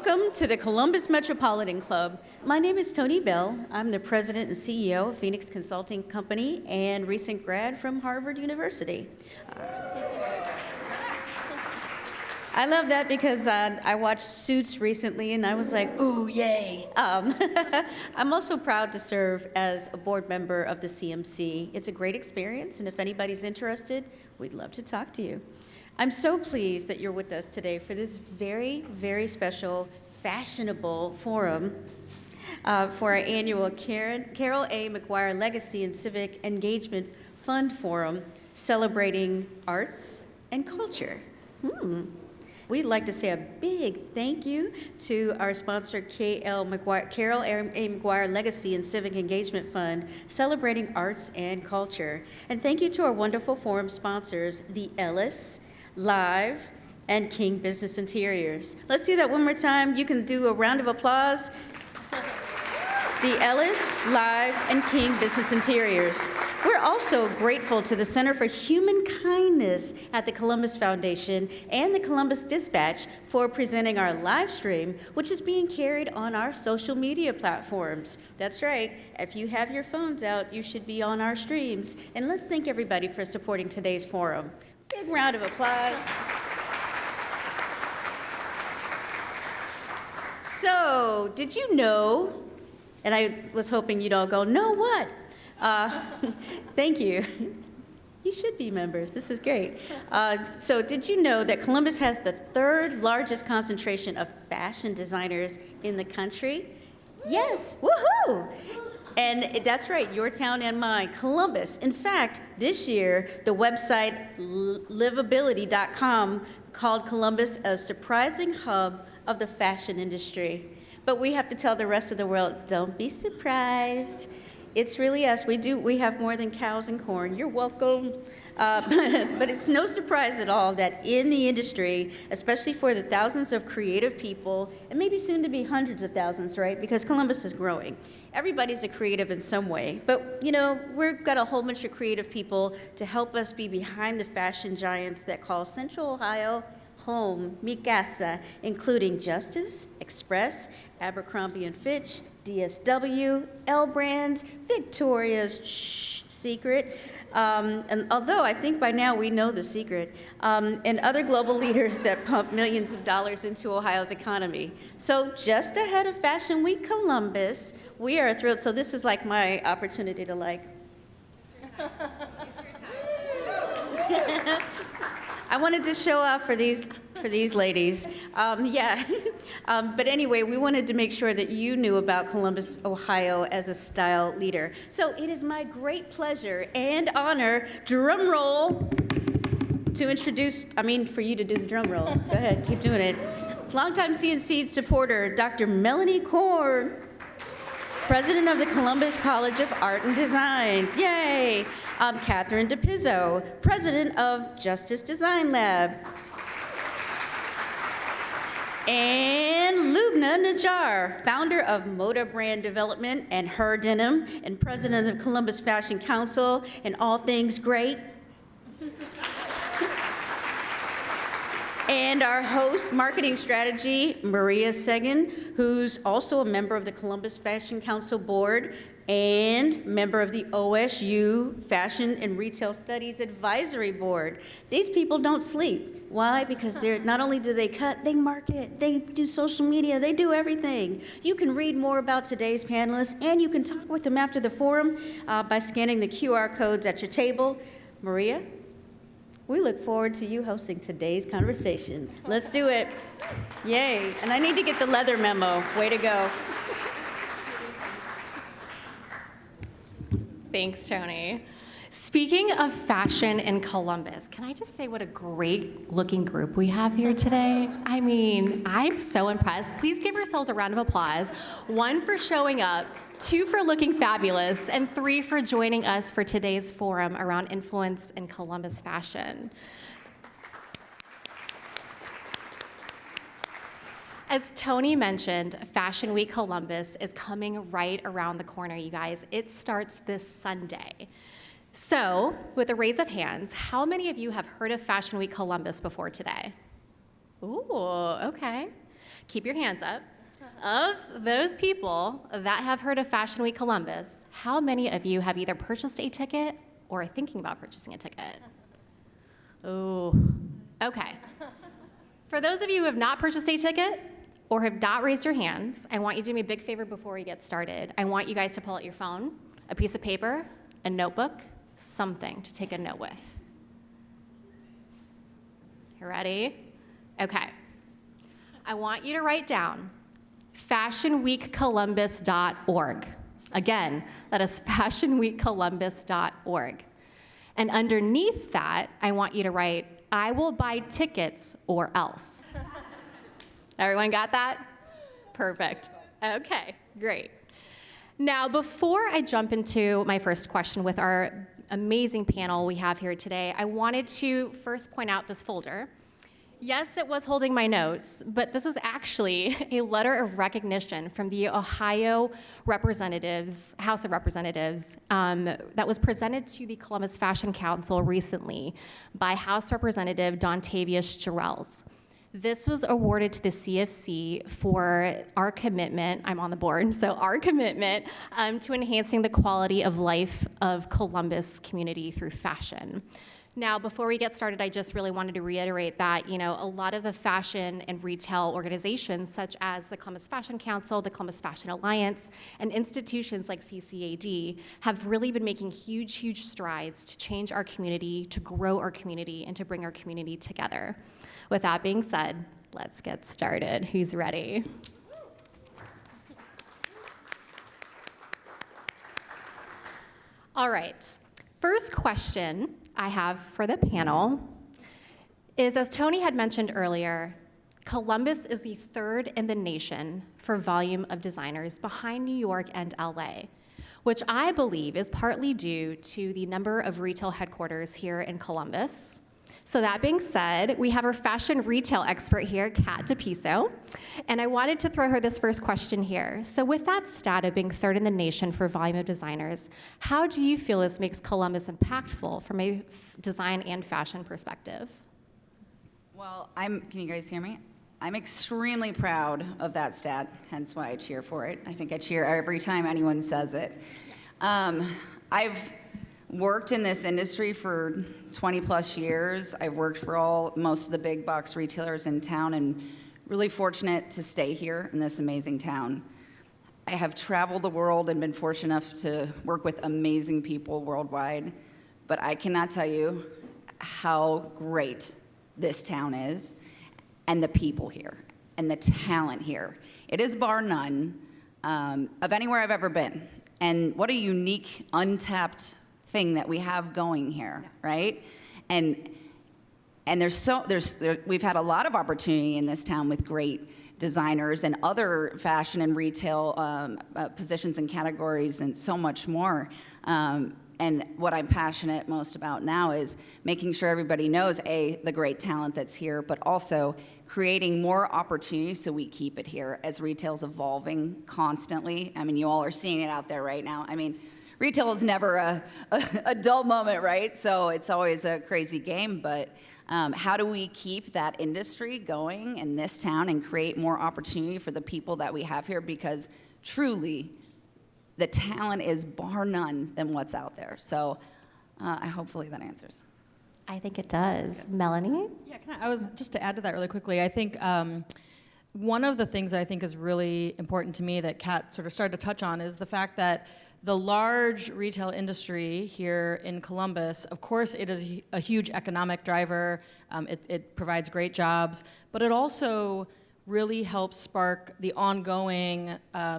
Welcome to the Columbus Metropolitan Club. My name is Tony Bell. I'm the president and CEO of Phoenix Consulting Company and recent grad from Harvard University. I love that because I watched Suits recently and I was like, ooh, yay. I'm also proud to serve as a board member of the CMC. It's a great experience, and if anybody's interested, we'd love to talk to you. I'm so pleased that you're with us today for this very, very special, fashionable forum for our annual Carol A. McGuire Legacy and Civic Engagement Fund Forum celebrating arts and culture. We'd like to say a big thank you to our sponsor, Carol A. McGuire Legacy and Civic Engagement Fund, celebrating arts and culture. And thank you to our wonderful forum sponsors, the Ellis, Live, and King Business Interiors. Let's do that one more time. You can do a round of applause. The Ellis, Live, and King Business Interiors. We're also grateful to the Center for Human Kindness at the Columbus Foundation and the Columbus Dispatch for presenting our live stream, which is being carried on our social media platforms. That's right, if you have your phones out, you should be on our streams. And let's thank everybody for supporting today's forum. Big round of applause. So, did you know, and I was hoping you'd all go, know what? Thank you. You should be members. This is great. So did you know that Columbus has the third largest concentration of fashion designers in the country? Yes, woohoo! And that's right, your town and mine, Columbus. In fact, this year, the website livability.com called Columbus a surprising hub of the fashion industry. But we have to tell the rest of the world, don't be surprised. It's really us. We have more than cows and corn. You're welcome. But it's no surprise at all that in the industry, especially for the thousands of creative people, and maybe soon to be hundreds of thousands, right? Because Columbus is growing. Everybody's a creative in some way. But, you know, we've got a whole bunch of creative people to help us be behind the fashion giants that call Central Ohio home, mi casa, including Justice, Express, Abercrombie & Fitch, DSW, L Brands, Victoria's Secret, and although I think by now we know the secret, and other global leaders that pump millions of dollars into Ohio's economy. So just ahead of Fashion Week Columbus, we are thrilled. So this is like my opportunity to like. It's your time. I wanted to show off for these ladies. But anyway, we wanted to make sure that you knew about Columbus, Ohio as a style leader. So it is my great pleasure and honor, drum roll, to introduce, for you to do the drum roll. Go ahead, keep doing it. Longtime CNC supporter, Dr. Melanie Korn, president of the Columbus College of Art and Design. Yay! Katherine DePizzo, president of Justice Design Lab. And Lubna Najjar, founder of Moda brand development and Her Denim, and president of Columbus Fashion Council, and all things great. And our host, marketing strategy, Maria Seguin, who's also a member of the Columbus Fashion Council Board and member of the OSU Fashion and Retail Studies Advisory Board. These people don't sleep. Why? Because they're not only do they cut, they market, they do social media, they do everything. You can read more about today's panelists, and you can talk with them after the forum by scanning the QR codes at your table. Maria, we look forward to you hosting today's conversation. Let's do it. Yay. And I need to get the leather memo. Way to go. Thanks, Tony. Speaking of fashion in Columbus, can I just say what a great looking group we have here today? I'm so impressed. Please give yourselves a round of applause. 1 for showing up, 2 for looking fabulous, and 3 for joining us for today's forum around influence in Columbus fashion. As Tony mentioned, Fashion Week Columbus is coming right around the corner, you guys. It starts this Sunday. So, with a raise of hands, how many of you have heard of Fashion Week Columbus before today? Ooh, okay. keep your hands up. Of those people that have heard of Fashion Week Columbus, how many of you have either purchased a ticket or are thinking about purchasing a ticket? Oh, okay. For those of you who have not purchased a ticket or have not raised your hands, I want you to do me a big favor before we get started. I want you guys to pull out your phone, a piece of paper, a notebook, something to take a note with. You ready? Okay. I want you to write down fashionweekcolumbus.org. Again, that is fashionweekcolumbus.org. And underneath that, I want you to write, I will buy tickets or else. Everyone got that? Perfect. Okay, great. Now, before I jump into my first question with our amazing panel we have here today, I wanted to first point out this folder. Yes, it was holding my notes, but this is actually a letter of recognition from the Ohio Representatives, House of Representatives, that was presented to the Columbus Fashion Council recently by House Representative Dontavius Jarrells. This was awarded to the CFC for our commitment, I'm on the board, so our commitment to enhancing the quality of life of Columbus community through fashion. Now, before we get started, I just really wanted to reiterate that, a lot of the fashion and retail organizations, such as the Columbus Fashion Council, the Columbus Fashion Alliance, and institutions like CCAD have really been making huge, huge strides to change our community, to grow our community, and to bring our community together. With that being said, let's get started. Who's ready? All right. First question I have for the panel is, as Tony had mentioned earlier, Columbus is the third in the nation for volume of designers behind New York and LA, which I believe is partly due to the number of retail headquarters here in Columbus. So that being said, we have our fashion retail expert here, DePizzo, and I wanted to throw her this first question here. So with that stat of being third in the nation for volume of designers, how do you feel this makes Columbus impactful from a design and fashion perspective? Well, can you guys hear me? I'm extremely proud of that stat, hence why I cheer for it. I think I cheer every time anyone says it. I've worked in this industry for 20 plus years. I've worked for most of the big box retailers in town and really fortunate to stay here in this amazing town. I have traveled the world and been fortunate enough to work with amazing people worldwide, but I cannot tell you how great this town is and the people here and the talent here. It is bar none of anywhere I've ever been. And what a unique, untapped thing that we have going here, right? And we've had a lot of opportunity in this town with great designers and other fashion and retail positions and categories and so much more. And what I'm passionate most about now is making sure everybody knows, the great talent that's here, but also creating more opportunities so we keep it here as retail's evolving constantly. I mean, you all are seeing it out there right now. I mean, retail is never a dull moment, right? So it's always a crazy game, but how do we keep that industry going in this town and create more opportunity for the people that we have here? Because truly, the talent is bar none than what's out there. So hopefully that answers. I think it does. Melanie? Yeah, just to add to that really quickly, I think one of the things that I think is really important to me that Kat sort of started to touch on is the fact that the large retail industry here in Columbus, of course, it is a huge economic driver. It provides great jobs, but it also really helps spark the ongoing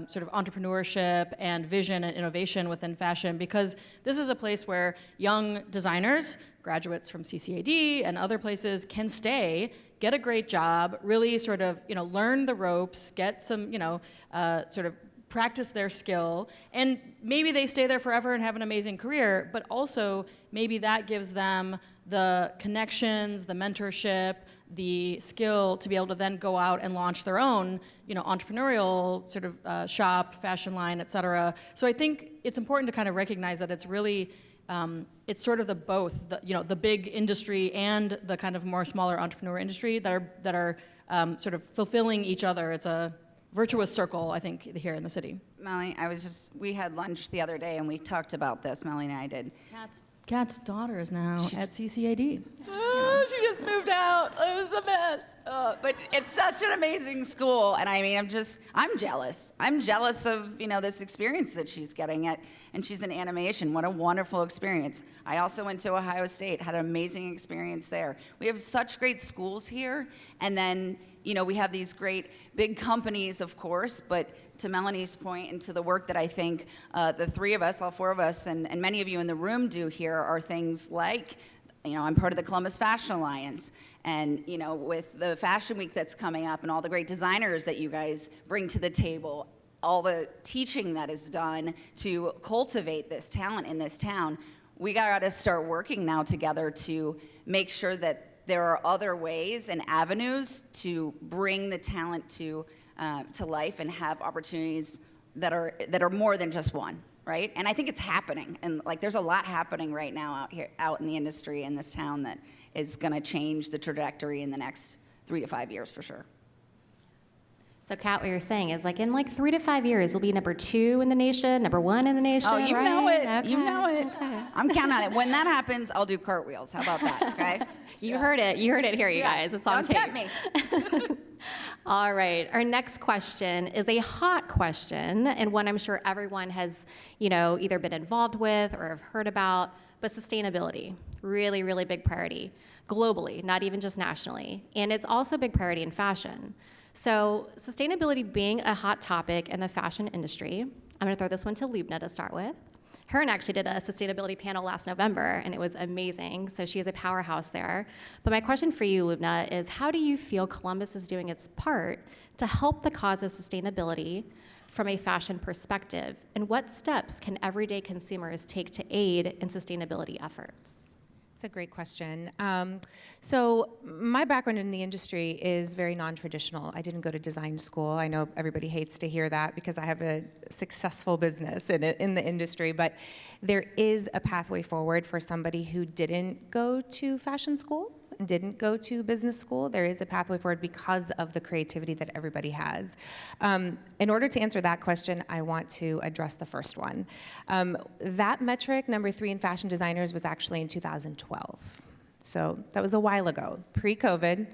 sort of entrepreneurship and vision and innovation within fashion, because this is a place where young designers, graduates from CCAD and other places, can stay, get a great job, really sort of learn the ropes, get some sort of practice their skill, and maybe they stay there forever and have an amazing career, but also maybe that gives them the connections, the mentorship, the skill to be able to then go out and launch their own, entrepreneurial sort of shop, fashion line, et cetera. So I think it's important to kind of recognize that it's really it's sort of the both, the big industry and the kind of more smaller entrepreneur industry that are sort of fulfilling each other. It's a virtuous circle, I think, here in the city. Melanie, we had lunch the other day and we talked about this, Melanie and I did. Kat's daughter is now at CCAD. She just moved out. It was a mess. But it's such an amazing school. And I mean, I'm jealous. I'm jealous of, this experience that she's getting at. And she's in animation. What a wonderful experience. I also went to Ohio State, had an amazing experience there. We have such great schools here. And then, we have these great big companies, of course, but to Melanie's point and to the work that I think the three of us, all four of us, and many of you in the room do here are things like, I'm part of the Columbus Fashion Alliance. And, with the Fashion Week that's coming up and all the great designers that you guys bring to the table, all the teaching that is done to cultivate this talent in this town, we got to start working now together to make sure that there are other ways and avenues to bring the talent to life and have opportunities that are more than just one, right? And I think it's happening, and there's a lot happening right now out in the industry in this town that is going to change the trajectory in the next 3 to 5 years for sure. So, Kat, what you're saying is, in 3 to 5 years, we'll be number 2 in the nation, number 1 in the nation. Oh, you right? know it. Okay. You know it. Okay. I'm counting on it. When that happens, I'll do cartwheels. How about that? Okay. You heard it. You heard it here, you guys. It's on tape. Don't tempt me. All right. Our next question is a hot question, and one I'm sure everyone has, either been involved with or have heard about. But sustainability, really, really big priority globally, not even just nationally, and it's also a big priority in fashion. So sustainability being a hot topic in the fashion industry, I'm going to throw this one to Lubna to start with. Her actually did a sustainability panel last November, and it was amazing. So she is a powerhouse there. But my question for you, Lubna, is how do you feel Columbus is doing its part to help the cause of sustainability from a fashion perspective? And what steps can everyday consumers take to aid in sustainability efforts? That's a great question. So my background in the industry is very non-traditional. I didn't go to design school. I know everybody hates to hear that because I have a successful business in the industry, but there is a pathway forward for somebody who didn't go to fashion school, didn't go to business school. There is a pathway forward because of the creativity that everybody has. In order to answer that question, I want to address the first one. That metric, number 3 in fashion designers, was actually in 2012. So that was a while ago, pre-COVID,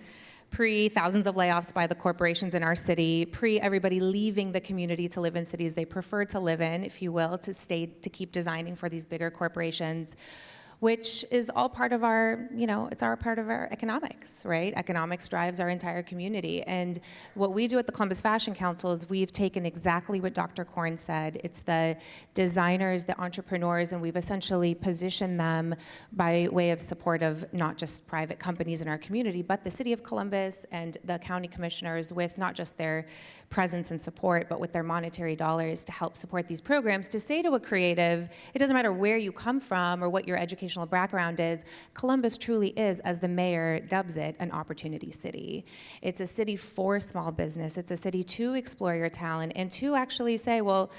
pre-thousands of layoffs by the corporations in our city, pre-everybody leaving the community to live in cities they prefer to live in, if you will, to keep designing for these bigger corporations, which is all part of our, it's our part of our economics, right? Economics drives our entire community. And what we do at the Columbus Fashion Council is we've taken exactly what Dr. Korn said. It's the designers, the entrepreneurs, and we've essentially positioned them by way of support of not just private companies in our community, but the city of Columbus and the county commissioners with not just their presence and support, but with their monetary dollars to help support these programs, to say to a creative, it doesn't matter where you come from or what your educational background is, Columbus truly is, as the mayor dubs it, an opportunity city. It's a city for small business. It's a city to explore your talent and to actually say, well,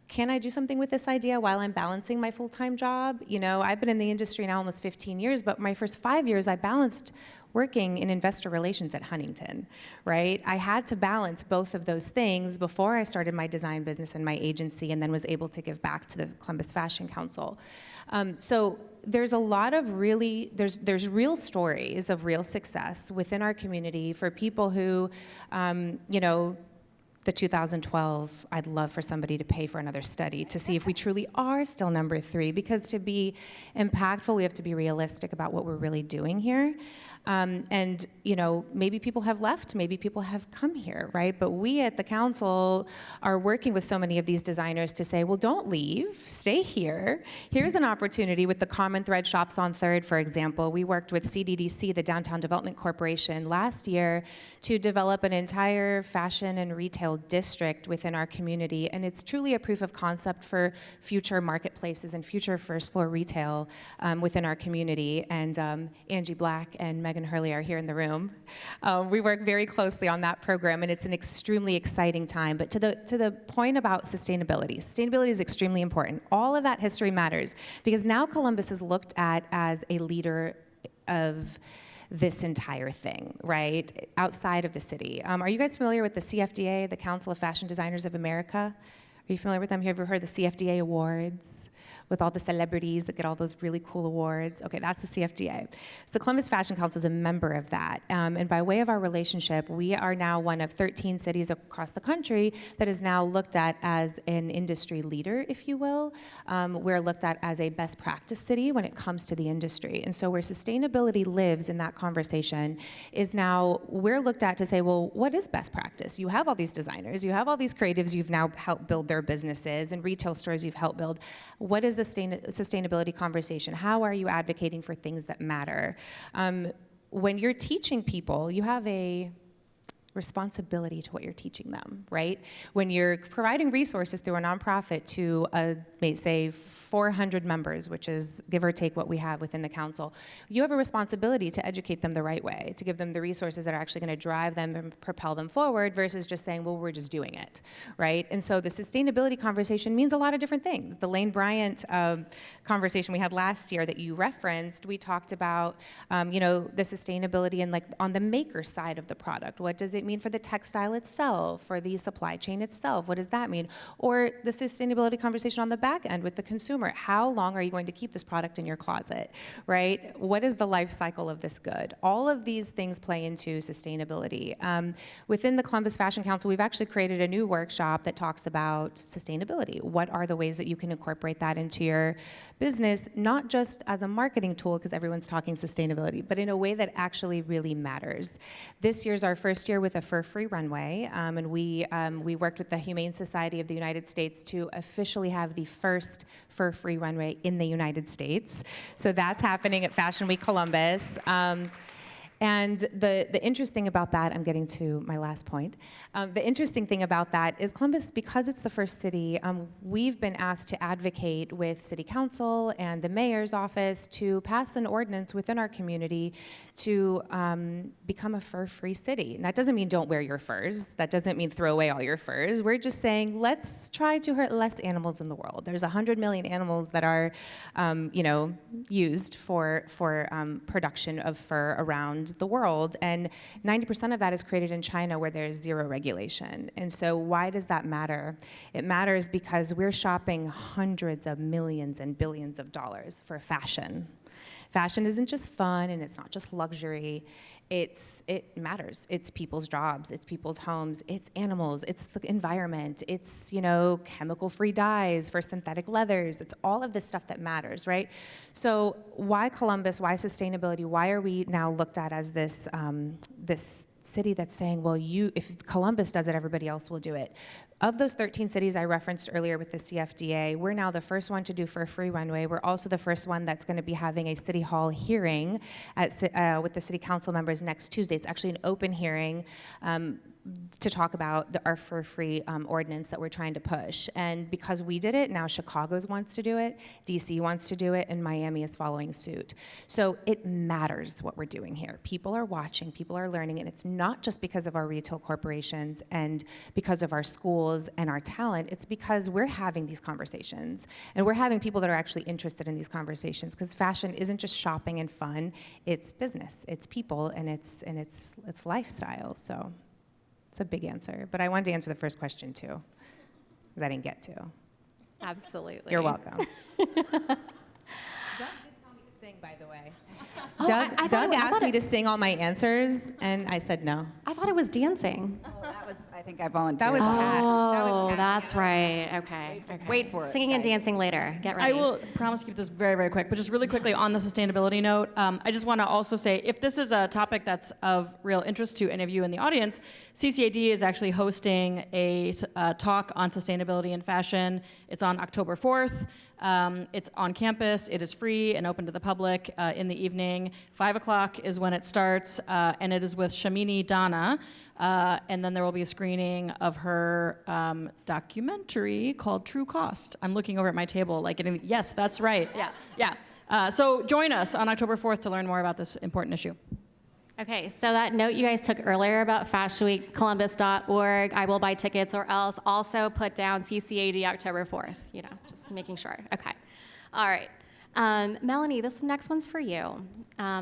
can I do something with this idea while I'm balancing my full-time job? I've been in the industry now almost 15 years, but my first 5 years I balanced working in investor relations at Huntington, right? I had to balance both of those things before I started my design business and my agency, and then was able to give back to the Columbus Fashion Council. So there's a lot of there's real stories of real success within our community for people who, the 2012, I'd love for somebody to pay for another study to see if we truly are still number 3, because to be impactful, we have to be realistic about what we're really doing here. And maybe people have left, maybe people have come here, right? But we at the council are working with so many of these designers to say, well, don't leave, stay here. Here's an opportunity with the Common Thread Shops on 3rd, for example. We worked with CDDC, the Downtown Development Corporation, last year to develop an entire fashion and retail retail district within our community, and it's truly a proof of concept for future marketplaces and future first floor retail within our community. And Angie Black and Megan Hurley are here in the room. We work very closely on that program, and it's an extremely exciting time. But to the point about sustainability is extremely important. All of that history matters because now Columbus is looked at as a leader of this entire thing, right, outside of the city. Are you guys familiar with the CFDA, the Council of Fashion Designers of America? Are you familiar with them? Have you ever heard the CFDA awards with all the celebrities that get all those really cool awards? Okay, that's the CFDA. So the Columbus Fashion Council is a member of that. And by way of our relationship, we are now one of 13 cities across the country that is now looked at as an industry leader, if you will. We're looked at as a best practice city when it comes to the industry. And so where sustainability lives in that conversation is now we're looked at to say, well, what is best practice? You have all these designers, you have all these creatives you've now helped build their businesses, and retail stores you've helped build. What is the sustainability conversation? How are you advocating for things that matter? When you're teaching people, you have a responsibility to what you're teaching them, right? When you're providing resources through a nonprofit to, say, 400 members, which is give or take what we have within the council, you have a responsibility to educate them the right way, to give them the resources that are actually going to drive them and propel them forward versus just saying, well, we're just doing it, right? And so the sustainability conversation means a lot of different things. The Lane Bryant conversation we had last year that you referenced, we talked about, the sustainability and like on the maker side of the product. What does it mean for the textile itself, for the supply chain itself? What does that mean? Or the sustainability conversation on the back end with the consumer. How long are you going to keep this product in your closet, right? What is the life cycle of this good? All of these things play into sustainability. Within the Columbus Fashion Council, we've actually created a new workshop that talks about sustainability. What are the ways that you can incorporate that into your business, not just as a marketing tool, because everyone's talking sustainability, but in a way that actually really matters. This year's our first year with a fur-free runway, and we worked with the Humane Society of the United States to officially have the first fur-free runway in the United States. So that's happening at Fashion Week Columbus. And the interesting about that, I'm getting to my last point. The interesting thing about that is Columbus, because it's the first city, we've been asked to advocate with City Council and the Mayor's office to pass an ordinance within our community to become a fur-free city. And that doesn't mean don't wear your furs. That doesn't mean throw away all your furs. We're just saying let's try to hurt less animals in the world. There's 100 million animals that are, used for production of fur around the world, and 90% of that is created in China where there's zero regulation. And so why does that matter? It matters because we're shopping hundreds of millions and billions of dollars for fashion. Fashion isn't just fun and it's not just luxury. It matters. It's people's jobs, it's people's homes, it's animals, it's the environment, it's, chemical-free dyes for synthetic leathers. It's all of this stuff that matters, right? So why Columbus? Why sustainability? Why are we now looked at as this this city that's saying, well, if Columbus does it, everybody else will do it? Of those 13 cities I referenced earlier with the CFDA, we're now the first one to do fur-free runway. We're also the first one that's going to be having a city hall hearing with the city council members next Tuesday. It's actually an open hearing to talk about our fur-free ordinance that we're trying to push. And because we did it, now Chicago wants to do it, DC wants to do it, and Miami is following suit. So it matters what we're doing here. People are watching, people are learning, and it's not just because of our retail corporations and because of our schools and our talent. It's because we're having these conversations, and we're having people that are actually interested in these conversations, because fashion isn't just shopping and fun, it's business, it's people, and it's lifestyle. So it's a big answer, but I wanted to answer the first question too, because I didn't get to. Absolutely. You're welcome. Doug did tell me to sing, by the way. Oh, Doug asked me to sing all my answers, and I said no. I thought it was dancing. Oh, that was, I think I volunteered. That was Pat. Oh, that's right. Okay. Wait for it, Singing and guys. dancing later. Get ready. I will promise to keep this very, very quick, but just really quickly on the sustainability note, I just want to also say, if this is a topic that's of real interest to any of you in the audience, CCAD is actually hosting a talk on sustainability in fashion. It's on October 4th. It's on campus. It is free and open to the public in the evening. 5 o'clock is when it starts, and it is with Shamini Dana, and then there will be a screen screening of her documentary called True Cost. I'm looking over at my table, like, yes, that's right. Yeah. So join us on October 4th to learn more about this important issue. Okay, so that note you guys took earlier about fashionweekcolumbus.org, I will buy tickets or else, also put down CCAD October 4th, just making sure. Okay, all right. Melanie, this next one's for you.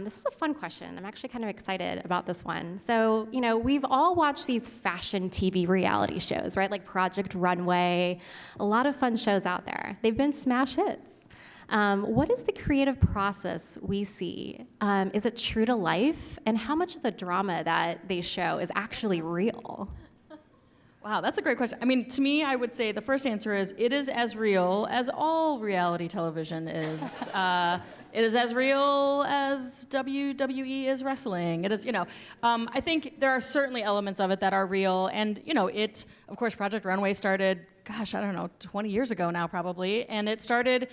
This is a fun question. I'm actually kind of excited about this one. So, we've all watched these fashion TV reality shows, right? Like Project Runway, a lot of fun shows out there. They've been smash hits. What is the creative process we see? Is it true to life? And how much of the drama that they show is actually real? Wow, that's a great question. I mean, to me, I would say the first answer is it is as real as all reality television is. It is as real as WWE is wrestling. It is, I think there are certainly elements of it that are real. And, of course, Project Runway started, 20 years ago now probably. And it started,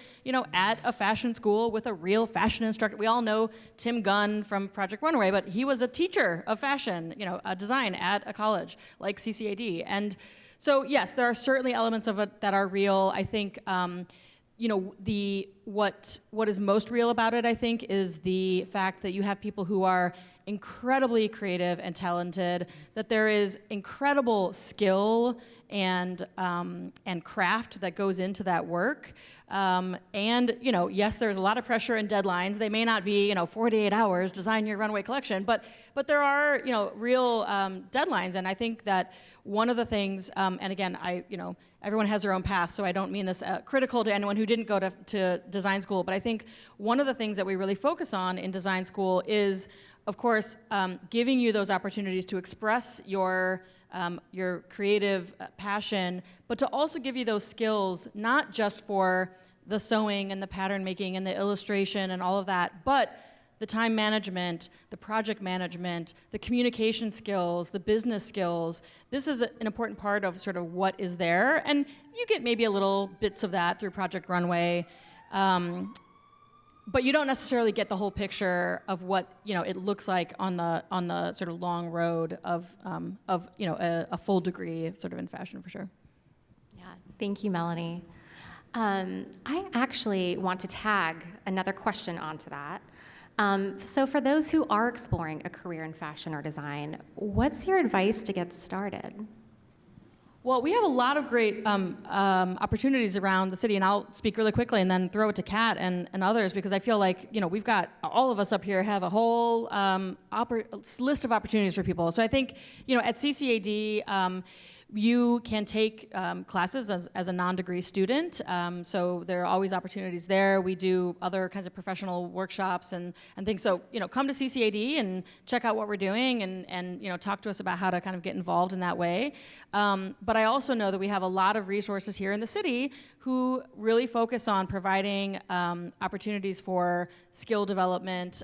at a fashion school with a real fashion instructor. We all know Tim Gunn from Project Runway, but he was a teacher of fashion, design at a college like CCAD. And so, yes, there are certainly elements of it that are real. I think, what is most real about it, I think, is the fact that you have people who are incredibly creative and talented, that there is incredible skill and craft that goes into that work. And, yes, there's a lot of pressure and deadlines. They may not be, 48 hours, design your runway collection, but there are, real deadlines. And I think that one of the things, and again, everyone has their own path, so I don't mean this critical to anyone who didn't go to design school, but I think one of the things that we really focus on in design school is, of course, giving you those opportunities to express your creative passion, but to also give you those skills, not just for the sewing and the pattern making and the illustration and all of that, but the time management, the project management, the communication skills, the business skills. This is an important part of sort of what is there, and you get maybe a little bits of that through Project Runway, but you don't necessarily get the whole picture of what it looks like on the sort of long road of a full degree sort of in fashion for sure. Yeah, thank you, Melanie. I actually want to tag another question onto that. So for those who are exploring a career in fashion or design, what's your advice to get started? Well, we have a lot of great opportunities around the city, and I'll speak really quickly and then throw it to Kat and others, because I feel like we've got, all of us up here have a whole list of opportunities for people. So I think at CCAD, you can take classes as a non-degree student, so there are always opportunities there. We do other kinds of professional workshops and things. So come to CCAD and check out what we're doing and talk to us about how to kind of get involved in that way. But I also know that we have a lot of resources here in the city who really focus on providing opportunities for skill development.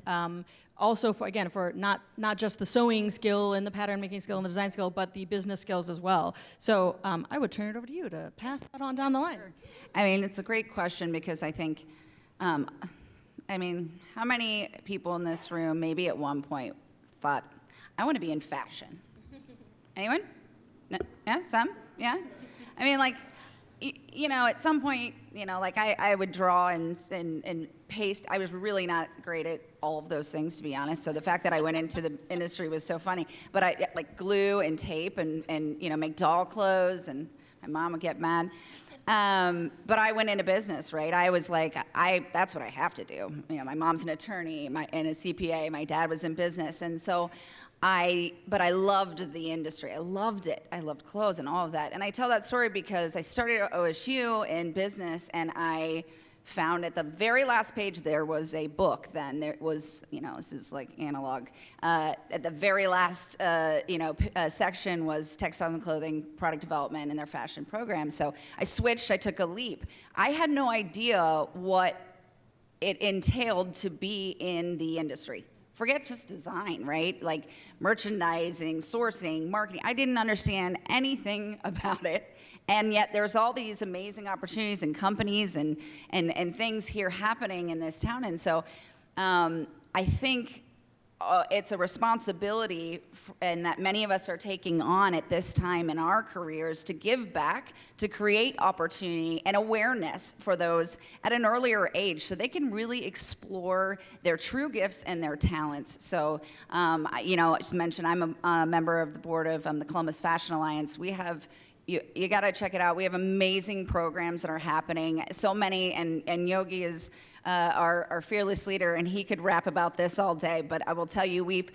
Also, for not just the sewing skill and the pattern making skill and the design skill, but the business skills as well. So I would turn it over to you to pass that on down the line. Sure. I mean, it's a great question because I think, how many people in this room maybe at one point thought, I want to be in fashion? Anyone? No? Yeah, some? Yeah? I mean, at some point, I would draw and paste. I was really not great at all of those things, to be honest. So the fact that I went into the industry was so funny. But I glue and tape and make doll clothes, and my mom would get mad. But I went into business, right? I was like, that's what I have to do. My mom's an attorney and a CPA. My dad was in business, and so but I loved the industry. I loved it. I loved clothes and all of that. And I tell that story because I started at OSU in business, and I found at the very last page there was a book. Then there was, this is like analog. At the very last, section was textiles and clothing product development and their fashion program. So I switched. I took a leap. I had no idea what it entailed to be in the industry. Forget just design, right? Like merchandising, sourcing, marketing. I didn't understand anything about it. And yet there's all these amazing opportunities and companies and things here happening in this town. And so I think it's a responsibility and that many of us are taking on at this time in our careers to give back, to create opportunity and awareness for those at an earlier age so they can really explore their true gifts and their talents. So, I just mentioned I'm a member of the board of the Columbus Fashion Alliance. We have you got to check it out. We have amazing programs that are happening. So many, and Yogi is our fearless leader, and he could rap about this all day. But I will tell you, we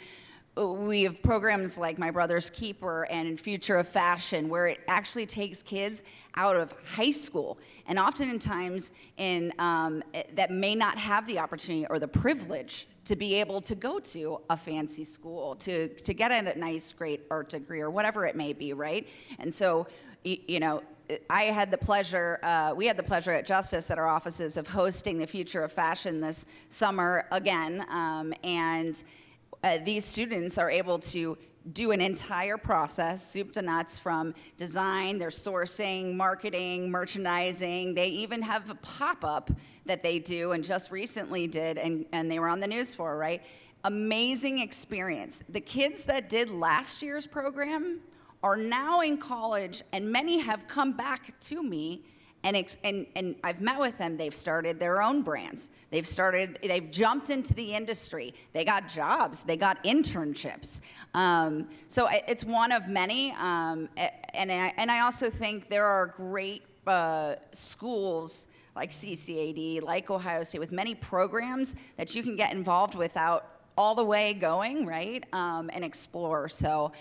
have programs like My Brother's Keeper and Future of Fashion, where it actually takes kids out of high school, and oftentimes that may not have the opportunity or the privilege to be able to go to a fancy school, to get a nice, great art degree or whatever it may be, right? And so, I had the pleasure, we had the pleasure at Justice at our offices of hosting the Future of Fashion this summer again, and these students are able to do an entire process, soup to nuts, from design, their sourcing, marketing, merchandising. They even have a pop-up that they do and just recently did, and they were on the news for, right? Amazing experience. The kids that did last year's program are now in college, and many have come back to me, and I've met with them. They've started their own brands. They've jumped into the industry. They got jobs. They got internships. So it's one of many. And I also think there are great schools like CCAD, like Ohio State, with many programs that you can get involved without all the way going, right, and explore. So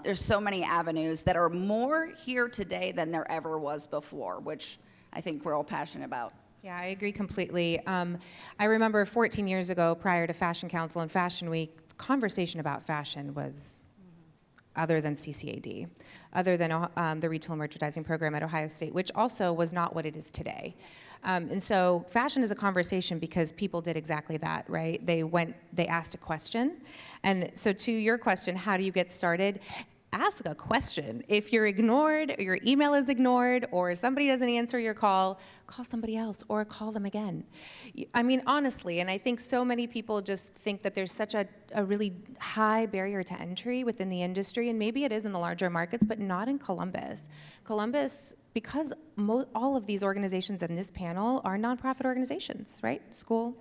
there's so many avenues that are more here today than there ever was before, which I think we're all passionate about. Yeah, I agree completely. I remember 14 years ago, prior to Fashion Council and Fashion Week, the conversation about fashion was other than CCAD, other than the retail merchandising program at Ohio State, which also was not what it is today. And so fashion is a conversation because people did exactly that, right? They asked a question. And so to your question, how do you get started? Ask a question. If you're ignored, or your email is ignored, or somebody doesn't answer your call somebody else or call them again. I mean, honestly, and I think so many people just think that there's such a really high barrier to entry within the industry, and maybe it is in the larger markets, but not in Columbus. Columbus, because all of these organizations in this panel are nonprofit organizations, right? School,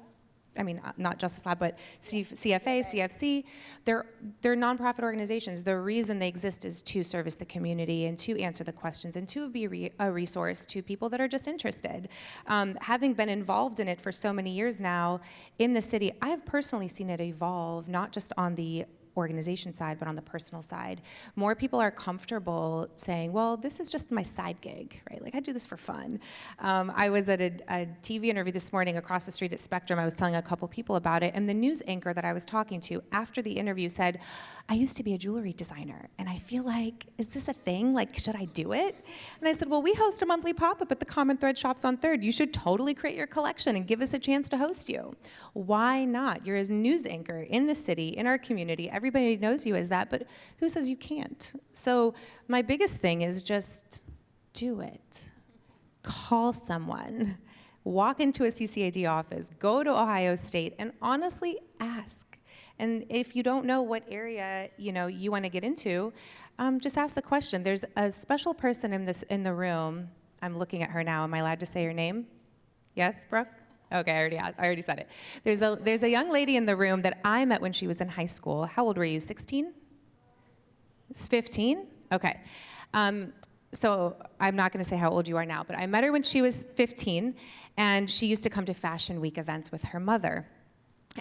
I mean, not Justice Lab, but CFA, CFC, they're nonprofit organizations. The reason they exist is to service the community and to answer the questions and to be a resource to people that are just interested. Having been involved in it for so many years now in the city, I have personally seen it evolve, not just on the organization side, but on the personal side. More people are comfortable saying, well, this is just my side gig, right? Like, I do this for fun. I was at a TV interview this morning across the street at Spectrum. I was telling a couple people about it, and the news anchor that I was talking to after the interview said, I used to be a jewelry designer, and I feel like, is this a thing? Like, should I do it? And I said, well, we host a monthly pop-up at the Common Thread Shops on 3rd. You should totally create your collection and give us a chance to host you. Why not? You're a news anchor in the city, in our community. Everybody knows you as that, but who says you can't? So my biggest thing is just do it. Call someone. Walk into a CCAD office. Go to Ohio State and honestly ask. And if you don't know what area you want to get into, just ask the question. There's a special person in the room. I'm looking at her now. Am I allowed to say her name? Yes, Brooke? Okay, I already said it. There's a young lady in the room that I met when she was in high school. How old were you, 16? 15? Okay. So I'm not going to say how old you are now, but I met her when she was 15, and she used to come to Fashion Week events with her mother.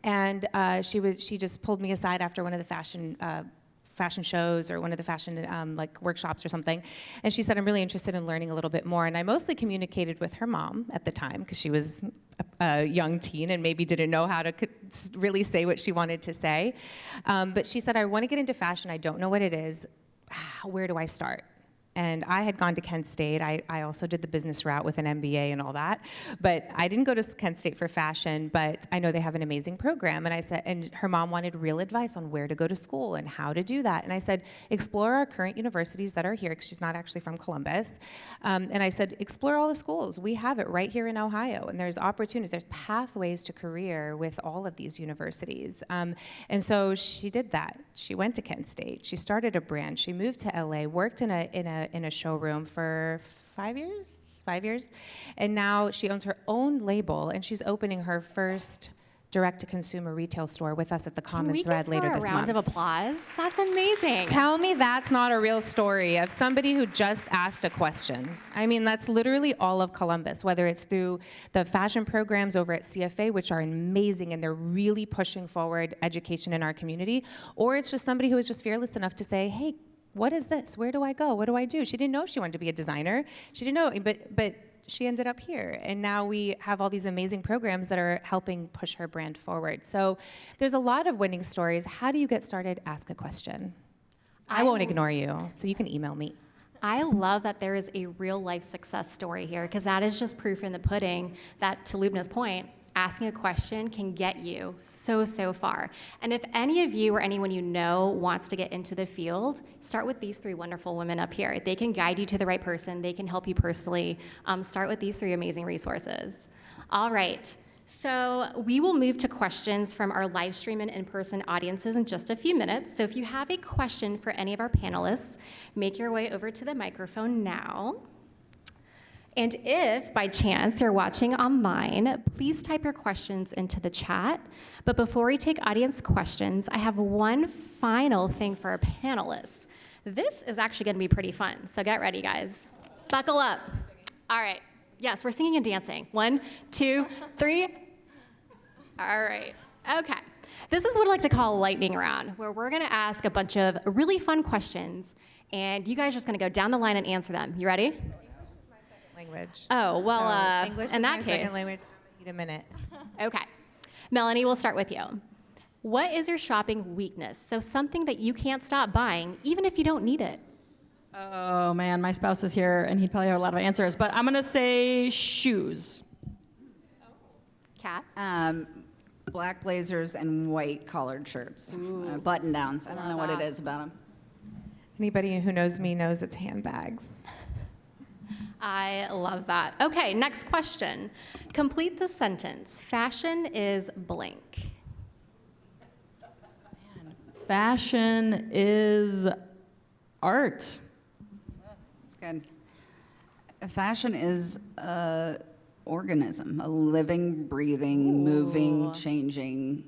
And she just pulled me aside after one of the fashion shows or one of the fashion like workshops or something, and she said, I'm really interested in learning a little bit more. And I mostly communicated with her mom at the time because she was a young teen and maybe didn't know how to really say what she wanted to say. But she said, I want to get into fashion. I don't know what it is. Where do I start? And I had gone to Kent State. I also did the business route with an MBA and all that. But I didn't go to Kent State for fashion, but I know they have an amazing program. And I said, and her mom wanted real advice on where to go to school and how to do that. And I said, explore our current universities that are here, because she's not actually from Columbus. And I said, explore all the schools. We have it right here in Ohio. And there's opportunities, there's pathways to career with all of these universities. And so she did that. She went to Kent State. She started a brand. She moved to LA, worked in a showroom for 5 years, and now she owns her own label, and she's opening her first direct-to-consumer retail store with us at the Common Thread later this month. Can we give her a round of applause? That's amazing. Tell me that's not a real story of somebody who just asked a question. I mean, that's literally all of Columbus, whether it's through the fashion programs over at CFA, which are amazing, and they're really pushing forward education in our community, or it's just somebody who is just fearless enough to say, hey, what is this? Where do I go? What do I do? She didn't know she wanted to be a designer. She didn't know, but she ended up here. And now we have all these amazing programs that are helping push her brand forward. So there's a lot of winning stories. How do you get started? Ask a question. I won't ignore you, so you can email me. I love that there is a real life success story here, because that is just proof in the pudding that, to Lubna's point, asking a question can get you so far. And if any of you or anyone you know wants to get into the field, start with these three wonderful women up here. They can guide you to the right person. They can help you personally. Start with these three amazing resources. All right. So we will move to questions from our live stream and in-person audiences in just a few minutes. So if you have a question for any of our panelists, make your way over to the microphone now. And if, by chance, you're watching online, please type your questions into the chat. But before we take audience questions, I have one final thing for our panelists. This is actually going to be pretty fun, so get ready, guys. Buckle up. All right. Yes, we're singing and dancing. 1, 2, 3. All right. Okay. This is what I like to call a lightning round, where we're going to ask a bunch of really fun questions, and you guys are just going to go down the line and answer them. You ready? Language. Oh, well, so English in is that my case. second language. I need a minute. Okay. Melanie, we'll start with you. What is your shopping weakness? So something that you can't stop buying, even if you don't need it. Oh man, my spouse is here and he'd probably have a lot of answers, but I'm gonna say shoes. Kat? Black blazers and white collared shirts, button downs. I don't know what it is about them. Anybody who knows me knows it's handbags. I love that. Okay, next question. Complete the sentence. Fashion is blank. Fashion is art. That's good. Fashion is a organism, a living, breathing, moving, changing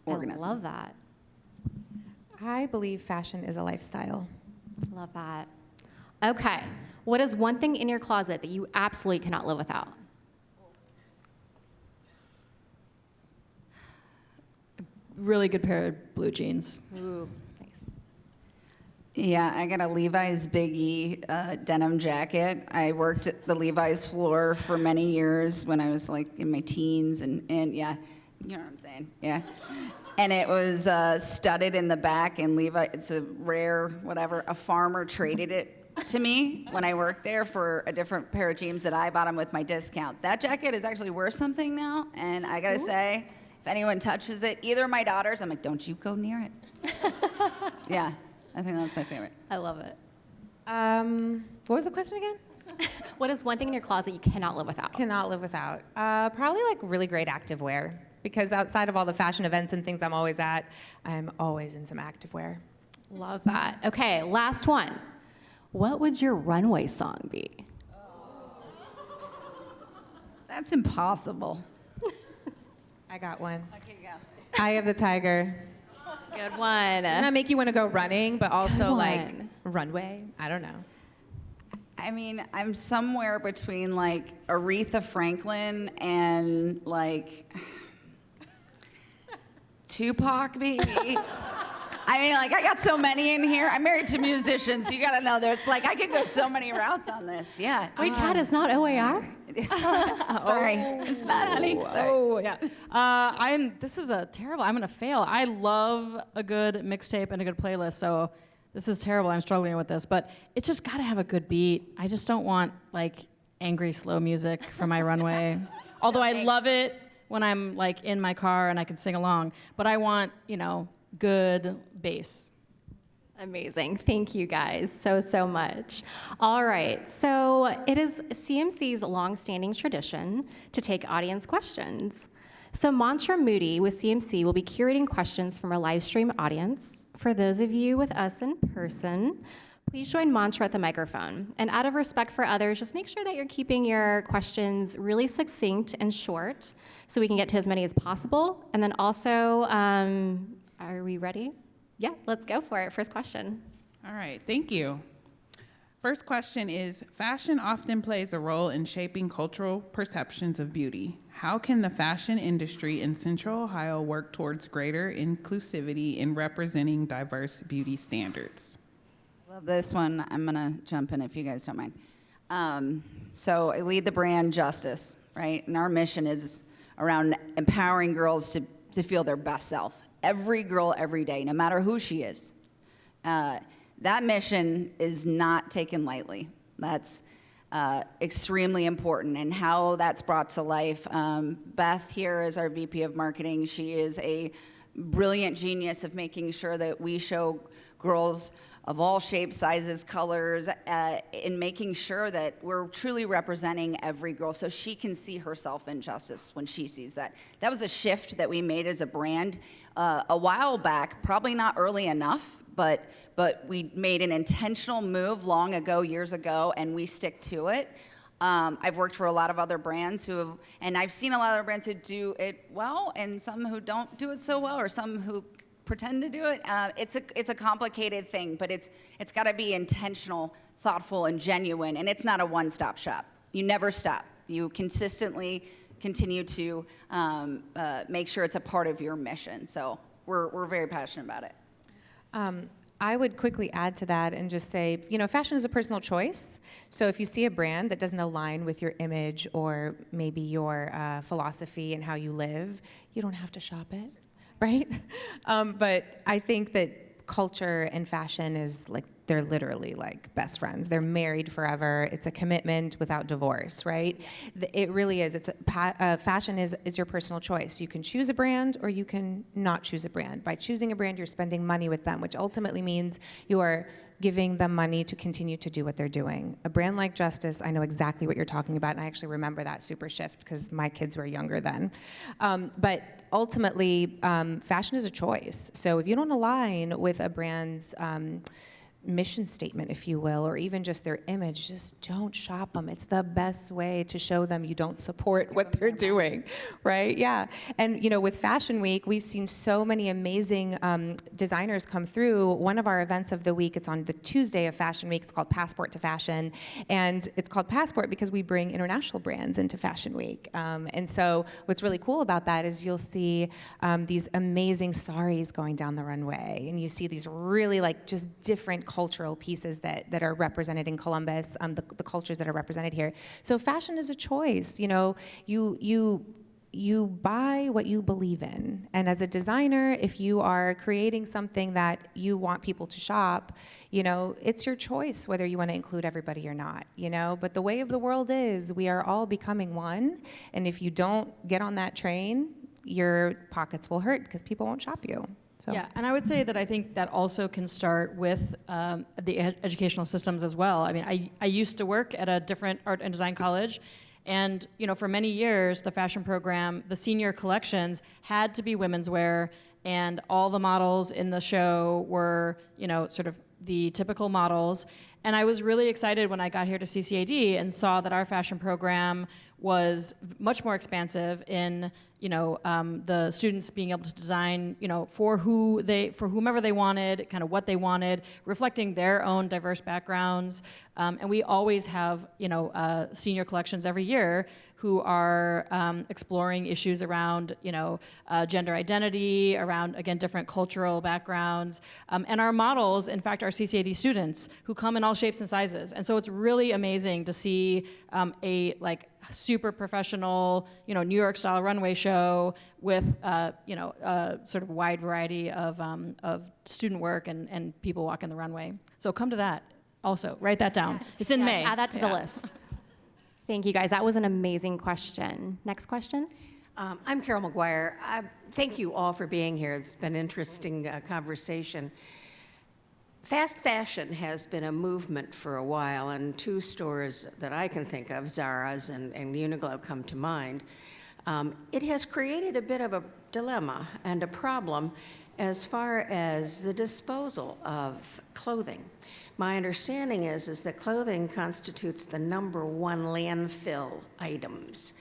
organism. I love that. I believe fashion is a lifestyle. Love that. Okay. What is one thing in your closet that you absolutely cannot live without? Really good pair of blue jeans. Ooh, nice. Yeah, I got a Levi's Biggie denim jacket. I worked at the Levi's floor for many years when I was like in my teens, and yeah, you know what I'm saying, yeah. And it was studded in the back, and Levi, it's a rare whatever, a farmer traded it to me when I worked there for a different pair of jeans that I bought him with my discount. That jacket is actually worth something now, and I gotta say, if anyone touches it, either of my daughters, I'm like, don't you go near it. Yeah, I think that's my favorite. I love it. What was the question again? What is one thing in your closet you cannot live without? Cannot live without. Probably like really great activewear, because outside of all the fashion events and things I'm always at, I'm always in some activewear. Love that. Okay, last one. What would your runway song be? That's impossible. I got one. Okay, go. Eye of the Tiger. Good one. Doesn't that make you want to go running, but also like one. runway? I don't know. I mean, I'm somewhere between like Aretha Franklin and like Tupac, maybe. I mean, like, I got so many in here. I'm married to musicians. You gotta know there's like, I could go so many routes on this. Yeah. Wait, Kat, is not OAR? Sorry. It's not, honey. Sorry. Oh yeah. This is a terrible. I'm gonna fail. I love a good mixtape and a good playlist. So this is terrible, I'm struggling with this, but it's just gotta have a good beat. I just don't want like angry slow music for my runway. Although I love it when I'm like in my car and I can sing along, but I want, good bass. Amazing. Thank you guys so much. All right. So it is CMC's longstanding tradition to take audience questions. So Mantra Moody with CMC will be curating questions from our live stream audience. For those of you with us in person, please join Mantra at the microphone. And out of respect for others, just make sure that you're keeping your questions really succinct and short so we can get to as many as possible. And then also, are we ready? Yeah, let's go for it. First question. All right, thank you. First question is, fashion often plays a role in shaping cultural perceptions of beauty. How can the fashion industry in Central Ohio work towards greater inclusivity in representing diverse beauty standards? Love this one. I'm gonna jump in if you guys don't mind. So I lead the brand Justice, right? And our mission is around empowering girls to feel their best self. Every girl, every day, no matter who she is. That mission is not taken lightly. That's extremely important, and how that's brought to life. Beth here is our VP of Marketing. She is a brilliant genius of making sure that we show girls of all shapes, sizes, colors, in making sure that we're truly representing every girl so she can see herself in Justice when she sees that. That was a shift that we made as a brand a while back, probably not early enough, but we made an intentional move long ago, years ago, and we stick to it. I've worked for a lot of other brands and I've seen a lot of other brands who do it well and some who don't do it so well, or some who pretend to do it. It's a complicated thing, but it's got to be intentional, thoughtful, and genuine, and it's not a one-stop shop. You never stop. You consistently continue to make sure it's a part of your mission. So we're very passionate about it. I would quickly add to that and just say, fashion is a personal choice. So if you see a brand that doesn't align with your image or maybe your philosophy and how you live, you don't have to shop it. Right? But I think that culture and fashion is they're literally like best friends. They're married forever. It's a commitment without divorce, right? It really is. Fashion is your personal choice. You can choose a brand or you can not choose a brand. By choosing a brand, you're spending money with them, which ultimately means you are giving them money to continue to do what they're doing. A brand like Justice, I know exactly what you're talking about, and I actually remember that super shift because my kids were younger then. But ultimately, fashion is a choice. So if you don't align with a brand's mission statement, if you will, or even just their image, just don't shop them. It's the best way to show them you don't support what they're doing, right? Yeah. And with Fashion Week, we've seen so many amazing designers come through. One of our events of the week, it's on the Tuesday of Fashion Week. It's called Passport to Fashion, and it's called Passport because we bring international brands into Fashion Week. And so what's really cool about that is you'll see these amazing saris going down the runway, and you see these really just different cultural pieces that are represented in Columbus, the cultures that are represented here. So fashion is a choice. You buy what you believe in. And as a designer, if you are creating something that you want people to shop, it's your choice whether you want to include everybody or not, But the way of the world is we are all becoming one. And if you don't get on that train, your pockets will hurt because people won't shop you. So. Yeah, and I would say that I think that also can start with the educational systems as well. I mean, I used to work at a different art and design college, and for many years, the fashion program, the senior collections had to be women's wear, and all the models in the show were, sort of the typical models. And I was really excited when I got here to CCAD and saw that our fashion program was much more expansive in the students being able to design for whomever they wanted, kind of what they wanted, reflecting their own diverse backgrounds. And we always have senior collections every year who are exploring issues around, gender identity, around, again, different cultural backgrounds. And our models, in fact, are CCAD students who come in all shapes and sizes. And so it's really amazing to see a super professional, New York style runway show with, a sort of wide variety of student work and people walking the runway. So come to that also. Write that down. It's in May. Add that to the list. Thank you, guys. That was an amazing question. Next question. I'm Carol McGuire. Thank you all for being here. It's been an interesting conversation. Fast fashion has been a movement for a while, and two stores that I can think of, Zara's and Uniqlo, come to mind. It has created a bit of a dilemma and a problem as far as the disposal of clothing. My understanding is that clothing constitutes the number one landfill items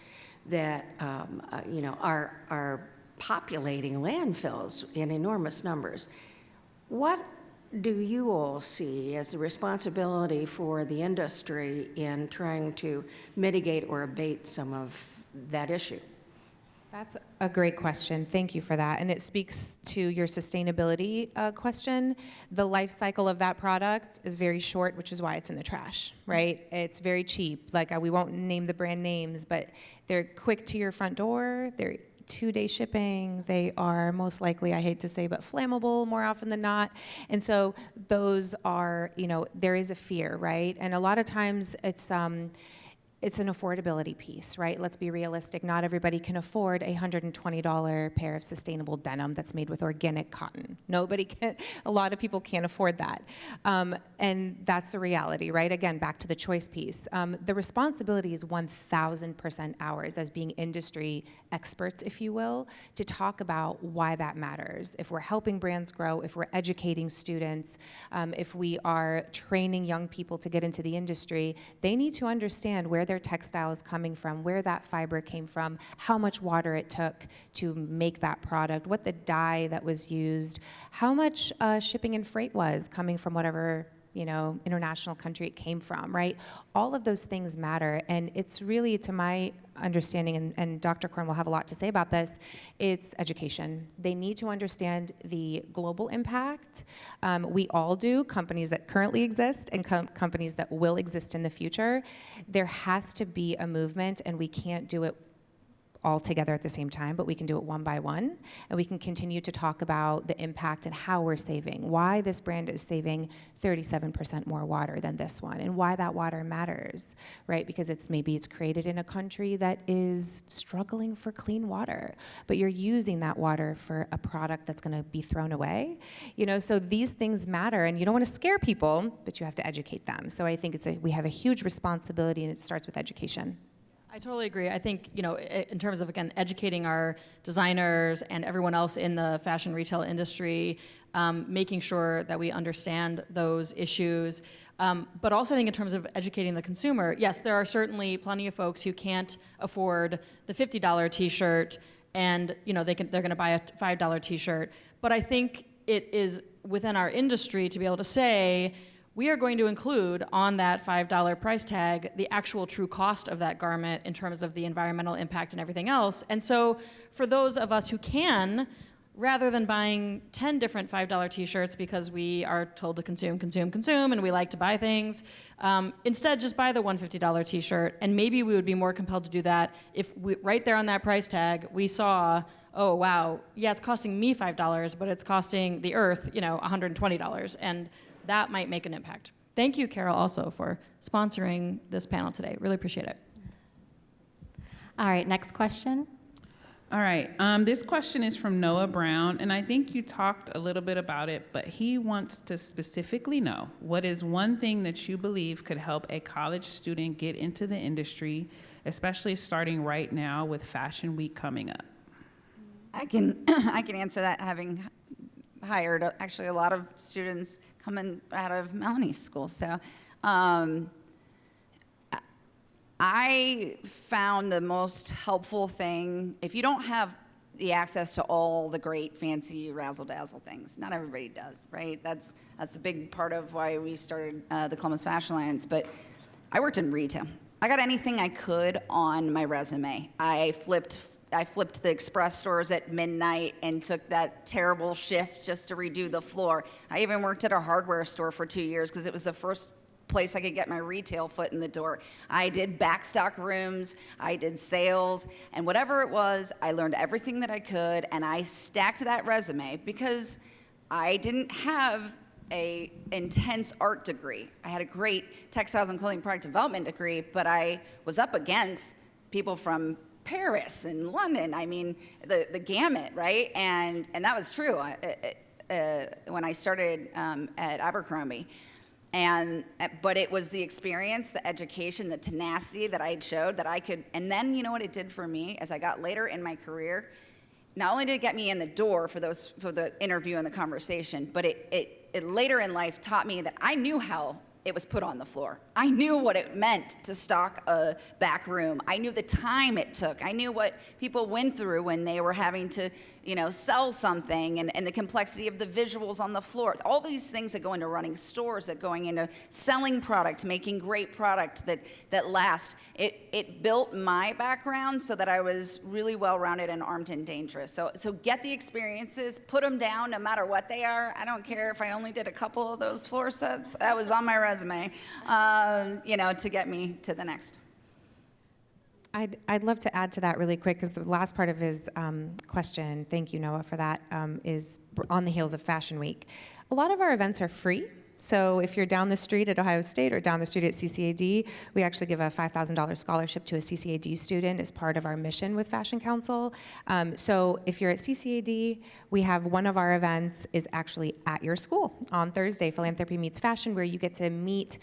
that are populating landfills in enormous numbers. What do you all see as the responsibility for the industry in trying to mitigate or abate some of that issue? That's a great question. Thank you for that. And it speaks to your sustainability question. The life cycle of that product is very short, which is why it's in the trash, right? It's very cheap. We won't name the brand names, but they're quick to your front door. They're 2-day shipping. They are most likely, I hate to say, but flammable more often than not. And so those are, there is a fear, right? And a lot of times it's an affordability piece, right? Let's be realistic. Not everybody can afford a $120 pair of sustainable denim that's made with organic cotton. Nobody can, a lot of people can't afford that. And that's the reality, right? Again, back to the choice piece. The responsibility is 1,000% ours as being industry experts, if you will, to talk about why that matters. If we're helping brands grow, if we're educating students, if we are training young people to get into the industry, they need to understand where their textile is coming from, where that fiber came from, how much water it took to make that product, what the dye that was used, how much shipping and freight was coming from whatever international country it came from, right? All of those things matter, and it's really, to my understanding, and Dr. Korn will have a lot to say about this, it's education. They need to understand the global impact. We all do, companies that currently exist and companies that will exist in the future. There has to be a movement, and we can't do it all together at the same time, but we can do it one by one, and we can continue to talk about the impact and how we're saving, why this brand is saving 37% more water than this one, and why that water matters, right? Because maybe it's created in a country that is struggling for clean water, but you're using that water for a product that's gonna be thrown away. So these things matter, and you don't wanna scare people, but you have to educate them. So I think we have a huge responsibility, and it starts with education. I totally agree. I think, in terms of, again, educating our designers and everyone else in the fashion retail industry, making sure that we understand those issues. But also I think in terms of educating the consumer, yes, there are certainly plenty of folks who can't afford the $50 t-shirt and, they're gonna buy a $5 t-shirt. But I think it is within our industry to be able to say, we are going to include on that $5 price tag the actual true cost of that garment in terms of the environmental impact and everything else. And so for those of us who can, rather than buying 10 different $5 t-shirts because we are told to consume, and we like to buy things, instead just buy the $150 t-shirt, and maybe we would be more compelled to do that if right there on that price tag we saw, oh wow, yeah, it's costing me $5, but it's costing the earth, $120, and that might make an impact. Thank you, Carol, also for sponsoring this panel today. Really appreciate it. All right, next question. All right, this question is from Noah Brown, and I think you talked a little bit about it, but he wants to specifically know, what is one thing that you believe could help a college student get into the industry, especially starting right now with Fashion Week coming up? I can answer that, having hired actually a lot of students coming out of Melanie's school. So I found the most helpful thing, if you don't have the access to all the great fancy razzle-dazzle things, not everybody does, right? That's a big part of why we started the Columbus Fashion Alliance. But I worked in retail. I got anything I could on my resume. I flipped the express stores at midnight and took that terrible shift just to redo the floor. I even worked at a hardware store for 2 years because it was the first place I could get my retail foot in the door. I did backstock rooms, I did sales, and whatever it was, I learned everything that I could, and I stacked that resume because I didn't have a intense art degree. I had a great textiles and clothing product development degree, but I was up against people from Paris and London. I mean, the gamut, right? And that was true when I started at Abercrombie. But it was the experience, the education, the tenacity that I had showed that I could. And then you know what it did for me as I got later in my career. Not only did it get me in the door for the interview and the conversation, but it later in life taught me that I knew how it was put on the floor. I knew what it meant to stock a back room. I knew the time it took. I knew what people went through when they were having to, sell something, and the complexity of the visuals on the floor. All these things that go into running stores, that going into selling product, making great product that last. It built my background so that I was really well-rounded and armed and dangerous. So get the experiences, put them down no matter what they are. I don't care if I only did a couple of those floor sets. That was on my resume, to get me to the next. I'd love to add to that really quick, because the last part of his question, thank you, Noah, for that, is on the heels of Fashion Week. A lot of our events are free. So if you're down the street at Ohio State or down the street at CCAD, we actually give a $5,000 scholarship to a CCAD student as part of our mission with Fashion Council. So if you're at CCAD, we have one of our events is actually at your school on Thursday, Philanthropy Meets Fashion, where you get to meet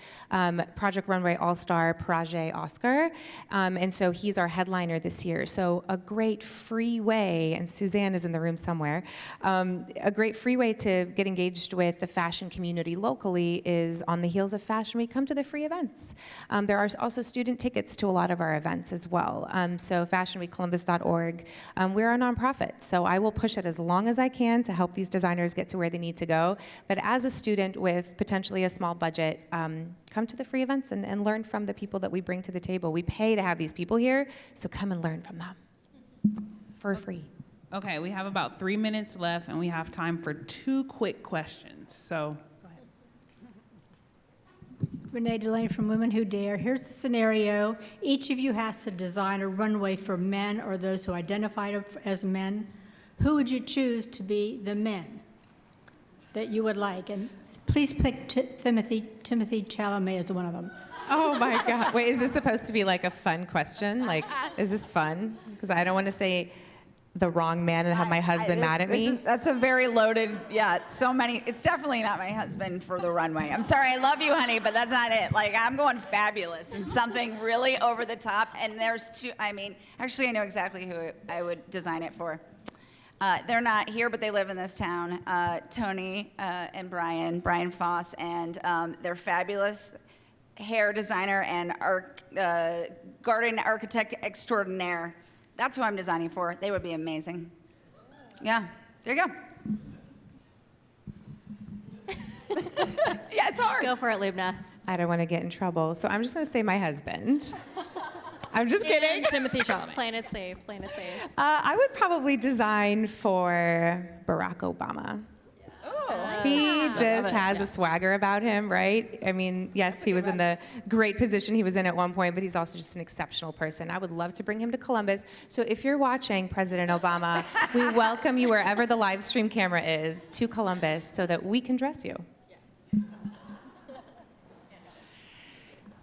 Project Runway All-Star Praje Oscar. And so he's our headliner this year. So a great free way, and Suzanne is in the room somewhere, a great free way to get engaged with the fashion community locally is on the heels of Fashion Week, come to the free events. There are also student tickets to a lot of our events as well. So fashionweekcolumbus.org. We're a nonprofit, so I will push it as long as I can to help these designers get to where they need to go. But as a student with potentially a small budget, come to the free events and learn from the people that we bring to the table. We pay to have these people here, so come and learn from them for free. Okay, we have about 3 minutes left, and we have time for 2 quick questions. So. Renee Delane from Women Who Dare. Here's the scenario. Each of you has to design a runway for men or those who identify as men. Who would you choose to be the men that you would like? And please pick Timothée Chalamet as one of them. Oh my God. Wait, is this supposed to be like a fun question? Like, is this fun? Because I don't want to say the wrong man and have my husband mad at me. That's a very loaded, so many. It's definitely not my husband for the runway. I'm sorry, I love you, honey, but that's not it. Like, I'm going fabulous and something really over the top. And there's actually I know exactly who I would design it for. They're not here, but they live in this town. Tony and Brian Foss, and they're fabulous hair designer and garden architect extraordinaire. That's who I'm designing for. They would be amazing. Yeah, there you go. Yeah, it's hard. Go for it, Lubna. I don't want to get in trouble, so I'm just going to say my husband. I'm just kidding. Timothée Chalamet. Playing it safe. I would probably design for Barack Obama. He just has a swagger about him, right? I mean, yes, he was in the great position he was in at one point, but he's also just an exceptional person. I would love to bring him to Columbus. So if you're watching, President Obama, we welcome you wherever the live stream camera is to Columbus so that we can dress you. Yes.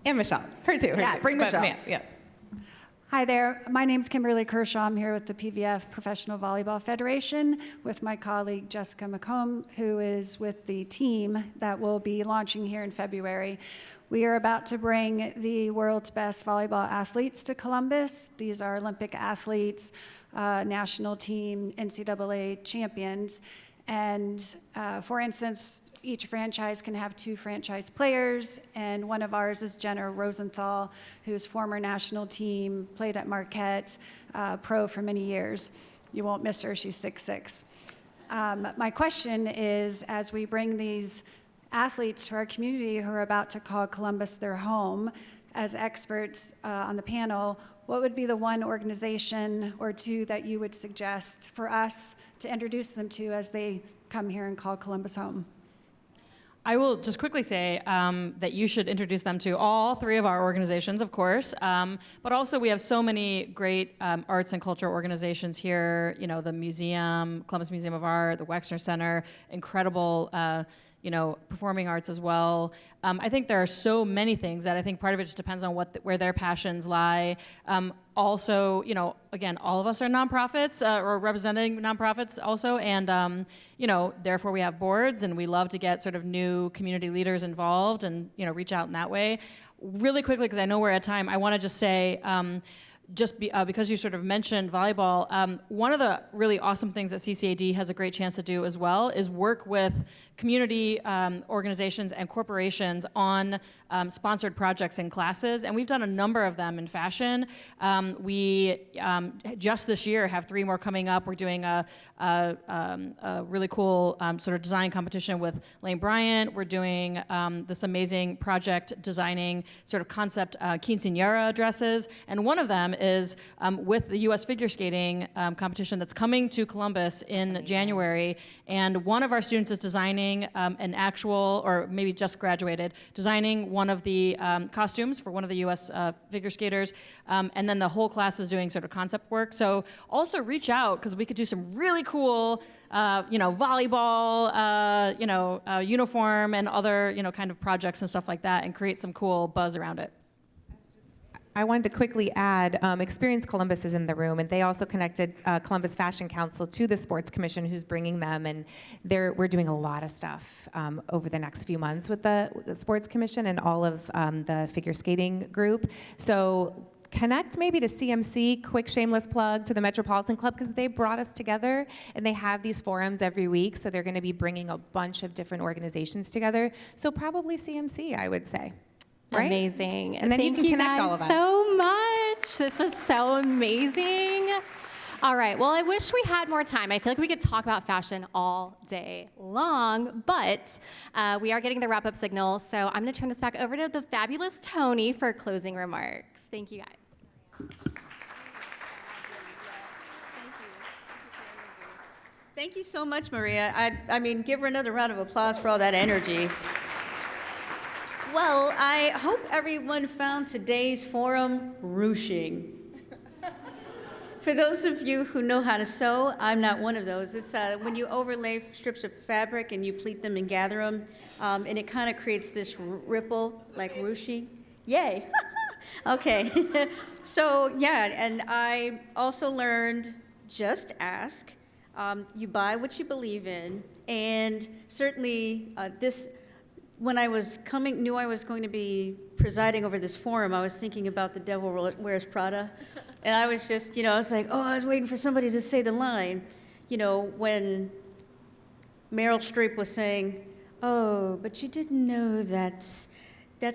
And Michelle, her too. Bring Michelle. Yeah. Hi there. My name's Kimberly Kershaw. I'm here with the PVF Professional Volleyball Federation with my colleague Jessica McComb, who is with the team that will be launching here in February. We are about to bring the world's best volleyball athletes to Columbus. These are Olympic athletes, national team, NCAA champions. And for instance, each franchise can have 2 franchise players, and one of ours is Jenna Rosenthal, who's former national team, played at Marquette, pro for many years. You won't miss her, she's 6'6". My question is, as we bring these athletes to our community who are about to call Columbus their home, as experts on the panel, what would be the one organization or two that you would suggest for us to introduce them to as they come here and call Columbus home? I will just quickly say that you should introduce them to all three of our organizations, of course, but also we have so many great arts and culture organizations here, you know, the museum, Columbus Museum of Art, the Wexner Center, incredible you know, performing arts as well. I think there are so many things that I think part of it just depends on where their passions lie. Also, you know, again, all of us are nonprofits or representing nonprofits also, and you know, therefore we have boards, and we love to get sort of new community leaders involved, and you know, reach out in that way. Really quickly, because I know we're at time, I want to just say. Because you sort of mentioned volleyball, one of the really awesome things that CCAD has a great chance to do as well is work with community organizations and corporations on sponsored projects and classes, and we've done a number of them in fashion. We just this year have 3 more coming up. We're doing a really cool sort of design competition with Lane Bryant. We're doing this amazing project designing sort of concept quinceañera dresses, and one of them is with the U.S. figure skating competition that's coming to Columbus in January, and one of our students is designing an actual, or maybe just graduated, designing one of the costumes for one of the U.S. Figure skaters, and then the whole class is doing sort of concept work. So also reach out, because we could do some really cool you know, volleyball, you know, uniform and other, you know, kind of projects and stuff like that, and create some cool buzz around it. I wanted to quickly add, Experience Columbus is in the room, and they also connected Columbus Fashion Council to the Sports Commission, who's bringing them, and we're doing a lot of stuff over the next few months with the Sports Commission and all of the figure skating group. So connect maybe to CMC, quick shameless plug to the Metropolitan Club, because they brought us together, and they have these forums every week, so they're going to be bringing a bunch of different organizations together. So probably CMC, I would say. Right? Amazing. And then Thank you can connect guys all of us. so much. This was so amazing. All right, well, I wish we had more time. I feel like we could talk about fashion all day long, but we are getting the wrap-up signal, so I'm gonna turn this back over to the fabulous Tony for closing remarks. Thank you, guys. Thank you so much, Maria. I mean, give her another round of applause for all that energy. Well, I hope everyone found today's forum ruching. For those of you who know how to sew, I'm not one of those. It's when you overlay strips of fabric and you pleat them and gather them, and it kind of creates this ripple, like ruching. Yay! Okay. So, yeah, and I also learned, just ask. You buy what you believe in, and certainly when I knew I was going to be presiding over this forum, I was thinking about The Devil Wears Prada. And I was just, you know, I was like, I was waiting for somebody to say the line. You know, when Meryl Streep was saying, oh, but you didn't know that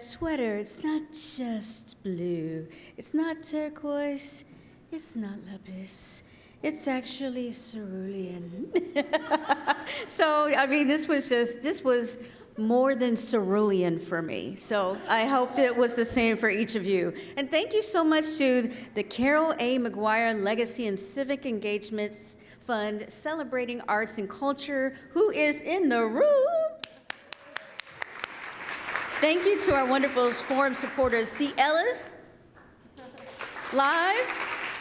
sweater, it's not just blue. It's not turquoise. It's not lapis. It's actually cerulean. So, I mean, this was more than cerulean for me. So I hope it was the same for each of you. And thank you so much to the Carol A. McGuire Legacy and Civic Engagements Fund, celebrating arts and culture, who is in the room. Thank you to our wonderful forum supporters, the Ellis, Live,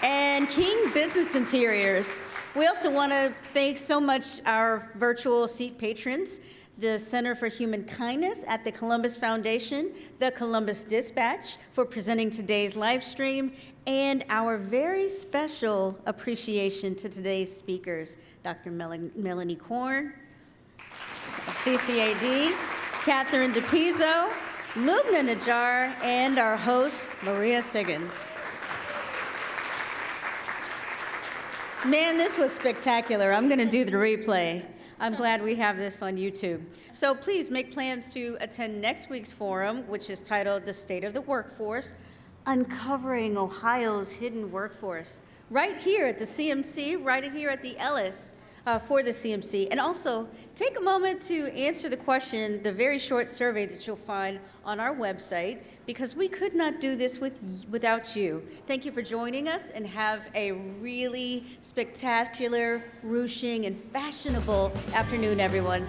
and King Business Interiors. We also want to thank so much our virtual seat patrons, the Center for Human Kindness at the Columbus Foundation, the Columbus Dispatch for presenting today's live stream, and our very special appreciation to today's speakers, Dr. Melanie Korn of CCAD, Katherine DePizzo, Lubna Najjar, and our host, Maria Seguin. Man, this was spectacular. I'm going to do the replay. I'm glad we have this on YouTube. So please make plans to attend next week's forum, which is titled The State of the Workforce, Uncovering Ohio's Hidden Workforce, right here at the CMC, right here at the Ellis. for the CMC. And also, take a moment to answer the question, the very short survey that you'll find on our website, because we could not do this without you. Thank you for joining us, and have a really spectacular, ruching, and fashionable afternoon, everyone.